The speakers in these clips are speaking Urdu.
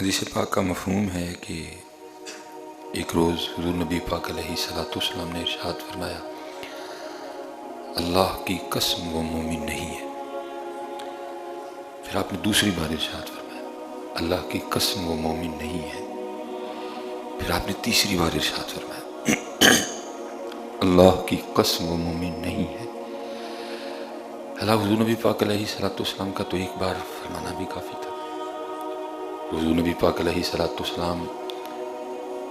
حدیث پاک کا مفہوم ہے کہ ایک روز حضور نبی پاک علیہ السلام نے ارشاد فرمایا، اللہ کی قسم وہ مومن نہیں ہے۔ پھر آپ نے دوسری بار ارشاد فرمایا، اللہ کی قسم وہ مومن نہیں ہے۔ پھر آپ نے تیسری بار ارشاد فرمایا، اللہ کی قسم وہ مومن نہیں ہے۔ حضور نبی پاک علیہ السلام کا تو ایک بار فرمانا بھی کافی تھا۔ حضور نبی پاک علیہ السلام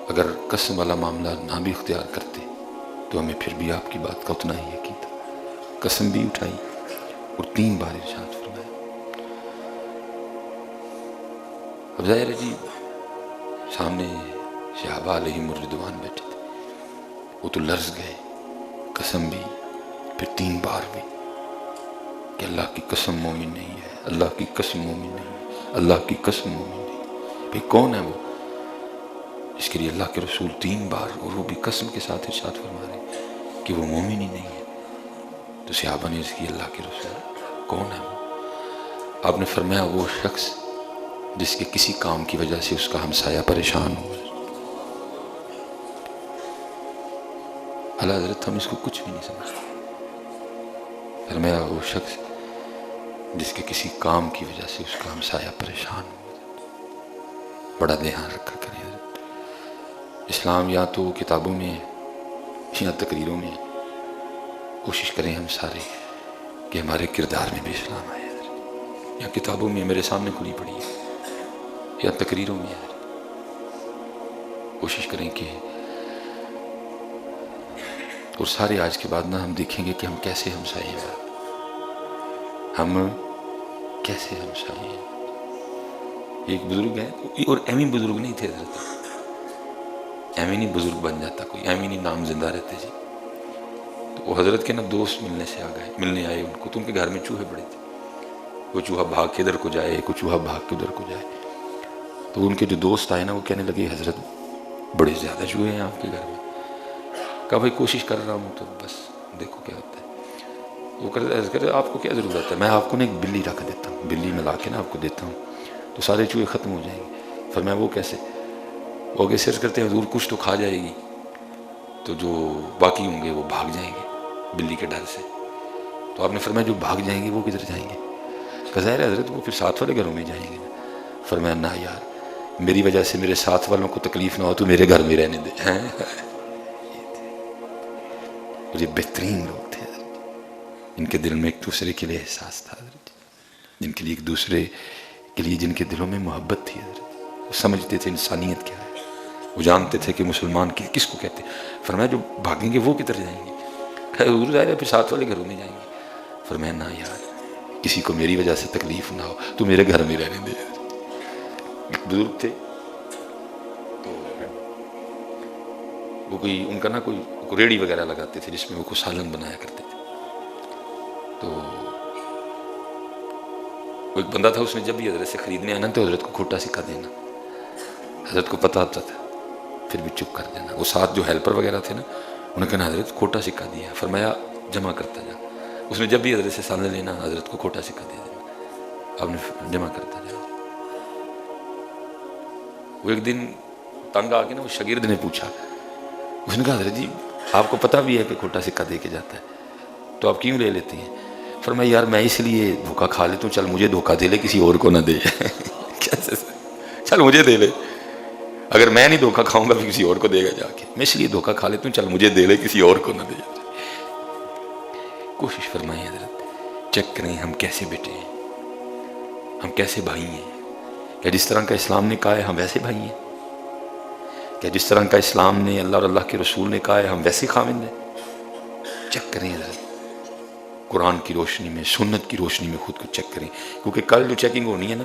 اگر قسم والا معاملہ نہ بھی اختیار کرتے تو ہمیں پھر بھی آپ کی بات کا اتنا ہی یقین تھا۔ قسم بھی اٹھائی اور 3 بار ارشاد فرمایا۔ اب ظاہر ہے جی سامنے صحابہ علیہم الرضوان بیٹھے تھے، وہ تو لرز گئے، قسم بھی پھر 3 بار بھی کہ اللہ کی قسم مومن نہیں ہے، اللہ کی قسم مومن نہیں ہے، اللہ کی قسم مومن نہیں ہے۔ بھئی کون ہے وہ جس کے لیے اللہ کے رسول 3 بار اور وہ بھی قسم کے ساتھ ارشاد فرما رہے ہیں کہ وہ مومن ہی نہیں ہے؟ تو صحابہ نے عرض کی، اللہ کے رسول کون ہے وہ؟ آپ نے فرمایا، وہ شخص جس کے کسی کام کی وجہ سے اس کا ہمسایہ پریشان ہو۔ اعلیٰ حضرت ہم اس کو کچھ بھی نہیں سمجھتے۔ فرمایا وہ شخص جس کے کسی کام کی وجہ سے اس کا ہمسایہ پریشان ہو۔ بڑا دھیان رکھا کریں حضرت، اسلام یا تو کتابوں میں یا تقریروں میں، کوشش کریں ہم سارے کہ ہمارے کردار میں بھی اسلام آئے حضرت، یا کتابوں میں میرے سامنے کھلی پڑی ہے یا تقریروں میں حضرت، کوشش کریں کہ اور سارے آج کے بعد نا ہم دیکھیں گے کہ ہم کیسے ہمسائے ہیں، ہم کیسے ہمسائے ہیں۔ ایک بزرگ ہے، اور ایمی بزرگ نہیں تھے حضرت، ایمی نہیں بزرگ بن جاتا کوئی، ایمی نہیں نام زندہ رہتے جی۔ تو وہ حضرت کے نا دوست ملنے آئے ان کو، تو ان کے گھر میں چوہے بڑے تھے، کوئی چوہا بھاگ کے ادھر کو جائے، کوئی چوہا بھاگ کے ادھر کو جائے۔ تو ان کے جو دوست آئے نا وہ کہنے لگے، حضرت بڑے زیادہ چوہے ہیں آپ کے گھر میں۔ کہا بھائی کوشش کر رہا ہوں تو بس دیکھو کیا ہوتا ہے۔ وہ کہتے آپ کو کیا ضرورت ہے، میں آپ کو نا ایک بلی رکھ دیتا ہوں، بلی میں لا کے نا آپ کو دیتا ہوں تو سارے چوہے ختم ہو جائیں گے۔ فرمایا وہ کیسے؟ وہ آگے سرچ کرتے ہیں، حضور کچھ تو کھا جائے گی تو جو باقی ہوں گے وہ بھاگ جائیں گے بلی کے ڈر سے۔ تو آپ نے فرمایا جو بھاگ جائیں گے وہ کدھر جائیں گے؟ کہ ظاہر ہے حضرت وہ پھر ساتھ والے گھروں میں جائیں گے۔ فرمایا نہ یار، میری وجہ سے میرے ساتھ والوں کو تکلیف نہ ہو تو میرے گھر میں رہنے دے۔ یہ بہترین لوگ تھے حضرت، ان کے دل میں ایک دوسرے کے لیے احساس تھا حضرت، جن کے لیے ایک دوسرے کے لیے جن کے دلوں میں محبت تھی حضرت، وہ سمجھتے تھے انسانیت کیا ہے، وہ جانتے تھے کہ مسلمان کس کو کہتے ہیں۔ فرمایا جو بھاگیں گے وہ کدھر جائیں گے؟ حضور ظاہر ہے پھر ساتھ والے گھروں میں جائیں گے۔ فرمایا نہ یار، کسی کو میری وجہ سے تکلیف نہ ہو تو میرے گھر میں رہنے دے۔ ایک بزرگ تھے تو وہ کوئی ان کا نا کوئی ریڑی وغیرہ لگاتے تھے جس میں وہ کوئی سالن بنایا کرتے تھے۔ تو وہ ایک بندہ تھا، اس نے جب بھی حضرت سے خریدنے آنا تو حضرت کو کھوٹا سکہ دینا، حضرت کو پتہ ہوتا تھا پھر بھی چپ کر دینا۔ وہ ساتھ جو ہیلپر وغیرہ تھے نا انہوں نے کہا حضرت کھوٹا سکہ دیا، فرمایا جمع کرتا جا۔ اس نے جب بھی حضرت سے سالن لینا حضرت کو کھوٹا سکہ دے دینا، آپ نے جمع کرتا جا۔ وہ ایک دن تنگ آ کے نا وہ شاگرد نے پوچھا، اس نے کہا حضرت جی آپ کو پتہ بھی ہے کہ کھوٹا سکہ دے کے جاتا ہے تو آپ کیوں لے لیتے ہیں؟ فرمایا یار میں اس لیے دھوکہ کھا لیتا ہوں، چل مجھے دھوکہ دے لے کسی اور کو نہ دے۔ کیسے؟ چل مجھے دے لے، اگر میں نہیں دھوکہ کھاؤں گا پھر کسی اور کو دے گا جا کے، میں اس لیے دھوکہ کھا لیتا ہوں، چل مجھے دے لے کسی اور کو نہ دے۔ کوشش فرمائیں حضرت، چیک کریں ہم کیسے بیٹے ہیں، ہم کیسے بھائی ہیں۔ کیا جس طرح کا اسلام نے کہا ہے ہم ویسے بھائی ہیں؟ کیا جس طرح کا اسلام نے اللہ اور اللہ کے رسول نے کہا ہے ہم ویسے خاوند ہیں؟ چیک کریں حضرت، قرآن کی روشنی میں، سنت کی روشنی میں خود کو چیک کریں، کیونکہ کل جو چیکنگ ہونی ہے نا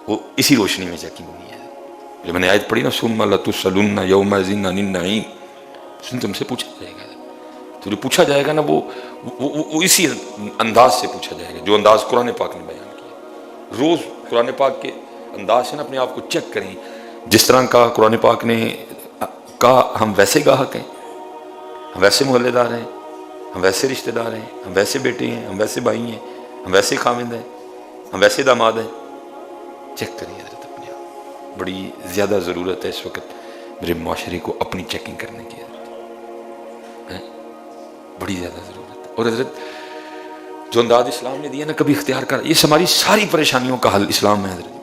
وہ اسی روشنی میں چیکنگ ہونی ہے۔ جو میں نے آیت پڑھی نا، ثم لتسألن یومئذ عن النعیم، تم سے پوچھا جائے گا، تو جو پوچھا جائے گا نا وہ اسی انداز سے پوچھا جائے گا جو انداز قرآن پاک نے بیان کیا۔ روز قرآن پاک کے انداز سے نا اپنے آپ کو چیک کریں، جس طرح کا قرآن پاک نے کہا ہم ویسے گاہک ہیں، ہم ویسے محلے دار ہیں، ہم ویسے رشتہ دار ہیں، ہم ویسے بیٹے ہیں، ہم ویسے بھائی ہیں، ہم ویسے خاوند ہیں، ہم ویسے داماد ہیں۔ چیک کریے حضرت اپنے آپ، بڑی زیادہ ضرورت ہے اس وقت میرے معاشرے کو اپنی چیکنگ کرنے کی، بڑی زیادہ ضرورت ہے۔ اور حضرت جو انداز اسلام نے دیا نا کبھی اختیار کر، یہ ہماری ساری پریشانیوں کا حل اسلام میں حضرت۔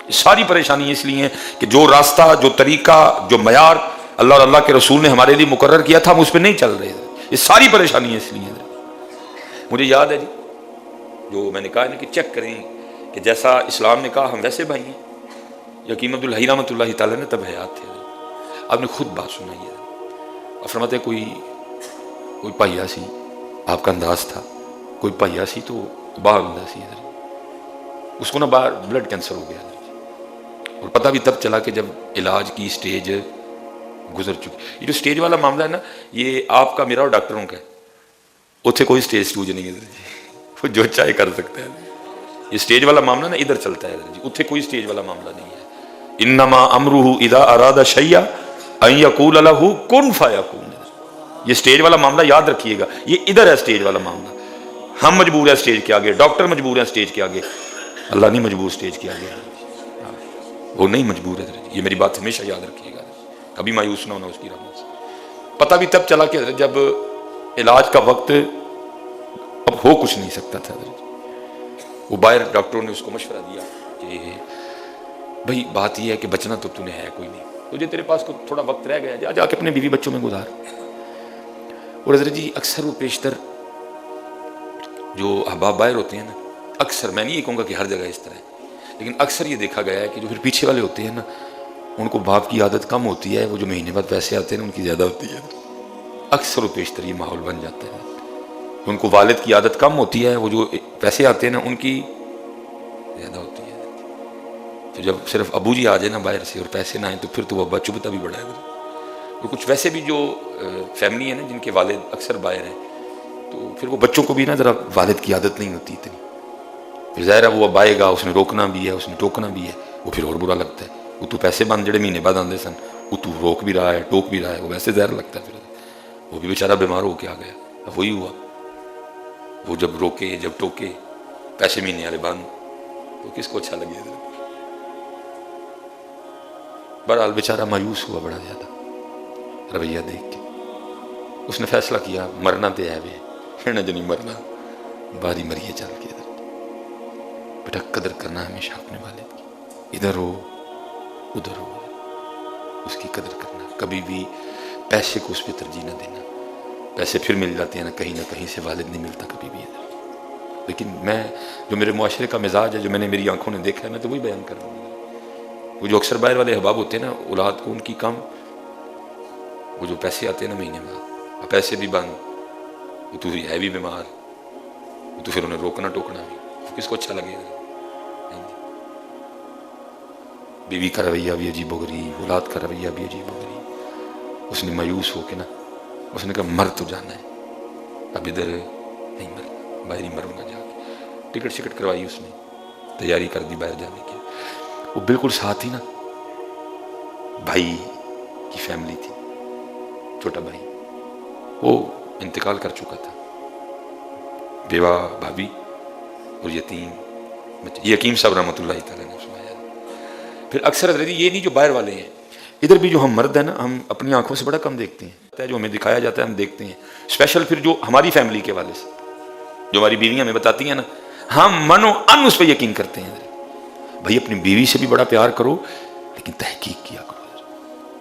یہ ساری پریشانی اس لیے ہیں کہ جو راستہ، جو طریقہ، جو معیار اللہ اور اللہ کے رسول نے ہمارے لیے مقرر کیا تھا ہم اس پہ نہیں چل رہے تھے۔ یہ ساری پریشانی اس لیے حضرت۔ مجھے یاد ہے جی جو میں نے کہا نا کہ چیک کریں کہ جیسا اسلام نے کہا ہم ویسے بھائی ہیں۔ یقین عبد الحی رحمۃ اللہ تعالیٰ نے تب حیات تھے، آپ نے خود بات سنائی ہے، آپ فرماتے ہیں کوئی پہیا سی، آپ کا انداز تھا کوئی پہیا سی تو باہر انداز سی حضرت، اس کو نا باہر بلڈ کینسر ہو گیا حضرت، اور پتہ بھی تب چلا کہ جب علاج کی سٹیج گزر چکی۔ یہ جو سٹیج والا معاملہ ہے نا یہ آپ کا میرا اور ڈاکٹروں کا ہے، اتنے کوئی سٹیج سٹوج نہیں ہے حضرت جی، وہ جو چاہے کر سکتا ہے۔ یہ سٹیج والا معاملہ نا ادھر چلتا ہے حضرت جی، اتنے کوئی سٹیج والا معاملہ نہیں ہے۔ انما امرہ اذا اراد شیئا ان یقول لہ کن فیکون، یہ سٹیج والا معاملہ یاد رکھیے گا، یہ ادھر ہے سٹیج والا معاملہ۔ ہم مجبور ہیں سٹیج کے آگے، ڈاکٹر مجبور ہیں سٹیج کے آگے، اللہ نہیں مجبور سٹیج کے آگے، وہ نہیں مجبور ہے حضرت۔ یہ میری بات ہمیشہ یاد رکھیے گا، کبھی مایوس نہ ہونا اس کی رحمت سے۔ پتہ بھی تب چلا کہ حضرت جب علاج کا وقت اب ہو کچھ نہیں سکتا تھا حضرت، وہ باہر ڈاکٹروں نے اس کو مشورہ دیا کہ بھئی بات یہ ہے کہ بچنا تو نے ہے کوئی نہیں، تجھے تیرے پاس کو تھوڑا وقت رہ گیا، جا کے اپنے بیوی بچوں میں گزار۔ اور حضرت جی اکثر وہ پیشتر جو احباب باہر ہوتے ہیں نا، اکثر میں نہیں یہ کہوں گا کہ ہر جگہ اس طرح ہے، لیکن اکثر یہ دیکھا گیا ہے کہ جو پھر پیچھے والے ہوتے ہیں نا ان کو باپ کی عادت کم ہوتی ہے، وہ جو مہینے بعد پیسے آتے ہیں ان کی زیادہ ہوتی ہے۔ اکثر و بیشتر یہ ماحول بن جاتا ہے، ان کو والد کی عادت کم ہوتی ہے، وہ جو پیسے آتے ہیں نا ان کی زیادہ ہوتی ہے۔ تو جب صرف ابو جی آ جائے نا باہر سے اور پیسے نہ آئیں تو پھر تو وہ ابا چبھتا بھی بڑا ہے۔ اور کچھ ویسے بھی جو فیملی ہے نا جن کے والد اکثر باہر ہیں تو پھر وہ بچوں کو بھی نا ذرا والد کی عادت نہیں ہوتی اتنی، پھر ظاہر ہے وہ اب آئے گا، اس نے روکنا بھی ہے، اس نے ٹوکنا بھی ہے، وہ پھر اور برا لگتا ہے۔ وہ تو پیسے بند جڑے مہینے بعد آتے سن، وہ تو روک بھی رہا ہے ٹوک بھی رہا ہے، وہ ویسے زہر لگتا ہے۔ پھر وہ بھی بیچارہ بیمار ہو کے آ گیا، اب وہی ہوا، وہ جب روکے جب ٹوکے پیسے مہینے والے بند، تو کس کو اچھا لگے؟ بہرحال بیچارہ مایوس ہوا بڑا زیادہ رویہ دیکھ کے، اس نے فیصلہ کیا مرنا تے ہے وے نہ جنی مرنا باری مریے چل کے۔ بیٹا قدر کرنا ہمیشہ اپنے والد کی، ادھر ہو ادھر ہو، اس کی قدر کرنا، کبھی بھی پیسے کو اس پہ ترجیح نہ دینا۔ پیسے پھر مل جاتے ہیں نہ کہیں سے، والد نہیں ملتا کبھی بھی ادھر۔ لیکن میں جو میرے معاشرے کا مزاج ہے، جو میں نے میری آنکھوں نے دیکھا ہے، میں تو وہی بیان کر رہا ہوں۔ وہ جو اکثر باہر والے احباب ہوتے ہیں نا اولاد کو ان کی کم، وہ جو پیسے آتے ہیں نا مہینے بعد، پیسے بھی بند، وہ تو ہے بھی بیمار، وہ تو پھر انہیں روکنا ٹوکنا بھی، کس کو اچھا لگے گا؟ بیوی کا رویہ بھی عجیب و غریب، اولاد کا رویہ بھی عجیب و غریب۔ اس نے مایوس ہو کے نا اس نے کہا مر تو جانا ہے، اب ادھر نہیں مرنا، باہر ہی مروں گا جا کے۔ ٹکٹ شکٹ کروائی اس نے، تیاری کر دی باہر جانے کی۔ وہ بالکل ساتھ ہی نا بھائی کی فیملی تھی، چھوٹا بھائی، وہ انتقال کر چکا تھا، بیوہ بھابھی اور یتیم بچے۔ یہ حکیم صاحب رحمۃ اللہ تعالیٰ نے سنایا۔ پھر اکثر حضرت یہ نہیں جو باہر والے ہیں، ادھر بھی جو ہم مرد ہیں نا ہم اپنی آنکھوں سے بڑا کم دیکھتے ہیں، جو ہمیں دکھایا جاتا ہے ہم دیکھتے ہیں، اسپیشل پھر جو ہماری فیملی کے والے سے جو ہماری بیویاں ہمیں بتاتی ہیں نا، ہم من و ان اس پہ یقین کرتے ہیں۔ بھائی اپنی بیوی سے بھی بڑا پیار کرو لیکن تحقیق کیا کرو۔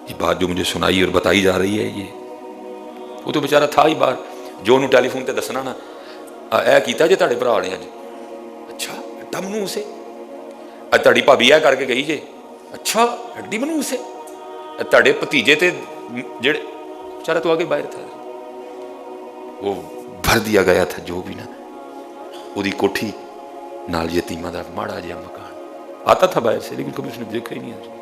یہ بات جو مجھے سنائی اور بتائی جا رہی ہے، یہ وہ تو بیچارہ تھا ہی باہر، جو انہوں ٹیلی فون تے دسنا نا اے کیتا جے تہاڈے بھرا نے اج، اچھا ہڈا منو سے، اج تہاڈی بھابی اے کر کے گئی جے، اچھا ہڈی منو سے، تہاڈے بھتیجے تے جڑے، بیچارہ تو آگے باہر تھا، وہ بھر دیا گیا تھا جو بھی نا، وہی کوٹھی نال یتیماں دا ماڑا جہا مکان، آتا تھا باہر سے لیکن کبھی اس نے دیکھا ہی نہیں۔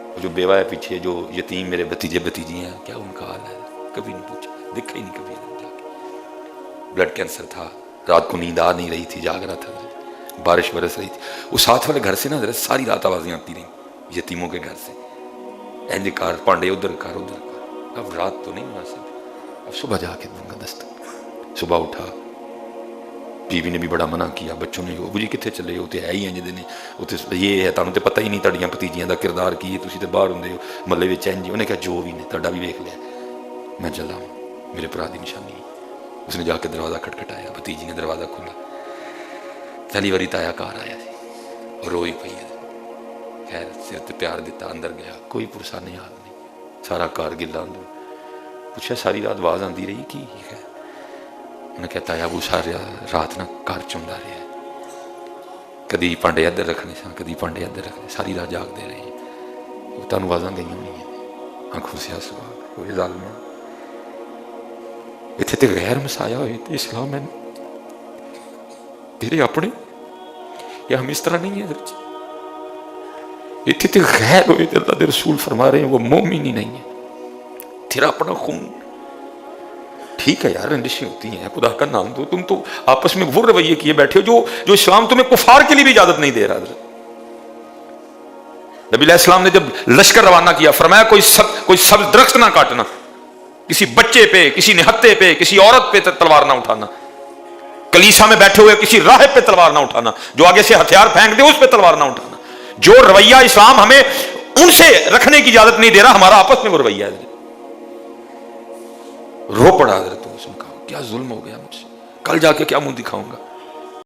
وہ جو بیوہ ہے پیچھے، جو یتیم میرے بھتیجے بھتیجی ہیں، کیا ان کا حال ہے؟ کبھی نہیں پوچھا، دیکھا ہی نہیں کبھی جا کے۔ بلڈ کینسر تھا، رات کو نیند آ نہیں رہی تھی، جاگ رہا تھا، بارش برس رہی تھی، وہ ساتھ والے گھر سے نا حضرت ساری رات آوازیں آتی رہیں یتیموں کے گھر سے، اینج کار پانڈے ادھر کار ادھر کار۔ اب رات تو نہیں مناسب، اب صبح جا کے دوں گا دستک۔ صبح اٹھا، بیوی نے بھی بڑا منع کیا, بچوں نے ابو جی کتنے چلے ہو, ہے ہی انج دے نے, یہ ہے تمہیں تو پتہ ہی نہیں تڑیاں بھتیجیاں دا کردار کی ہے, تسی تے باہر ہوندے ہو ملے وچ انج. انہیں کہا جو بھی نے تڑا بھی ویکھ لیا, میں چلا ہوں, میرے بھرا دی نشانی. اس نے جا کے دروازہ کھٹکھٹایا, بھتیجی نے دروازہ کھولا. پہلی باری تایا گھر آیا سی اور روئی پئی ہے, خیر سر تے پیار دیتا, اندر گیا, کوئی پرسانی حال نہیں, سارا کار گلا اندر. پوچھا ساری رات آواز آندی رہی کی ہے؟ انہیں کہتا ہے ابو ساری رات نہ گھر چوندا رہا ہے, کدی پانڈے ادھر رکھنے سا, کدی پانڈے ادھر رکھنے, ساری رات جاگ دے رہے ہیں. وہ تمہیں آوازاں گئی ہونی ہیں, آنکھوں سے آنسو آ گئے, وہ ظالم اتنے تے غیر مسایا ہوئے تے اسلام ہے تیرے اپنے, یا ہم اس طرح نہیں ہیں ادھر, اتنے تے غیر ہوئے تے اللہ دے رسول فرما رہے ہیں وہ مومن ہی نہیں ہے, تیرا اپنا خون. ٹھیک ہے یار رنجشیں ہوتی ہیں, خدا کا نام دو, تم تو آپس میں وہ رویے کیے بیٹھے ہو جو اسلام تمہیں کفار کے لیے بھی اجازت نہیں دے رہا. نبی علیہ السلام نے جب لشکر روانہ کیا فرمایا کوئی سبز درخت نہ کاٹنا, کسی بچے پہ, کسی نہتے پہ, کسی عورت پہ تلوار نہ اٹھانا, کلیسا میں بیٹھے ہوئے کسی راہب پہ تلوار نہ اٹھانا, جو آگے سے ہتھیار پھینک دے اس پہ تلوار نہ اٹھانا. جو رویہ اسلام ہمیں ان سے رکھنے کی اجازت نہیں دے رہا, ہمارا آپس میں وہ رویہ ہے. رو پڑا حضرت, اس نے کہا کیا ظلم ہو گیا مجھ سے, کل جا کے کیا منہ دکھاؤں گا.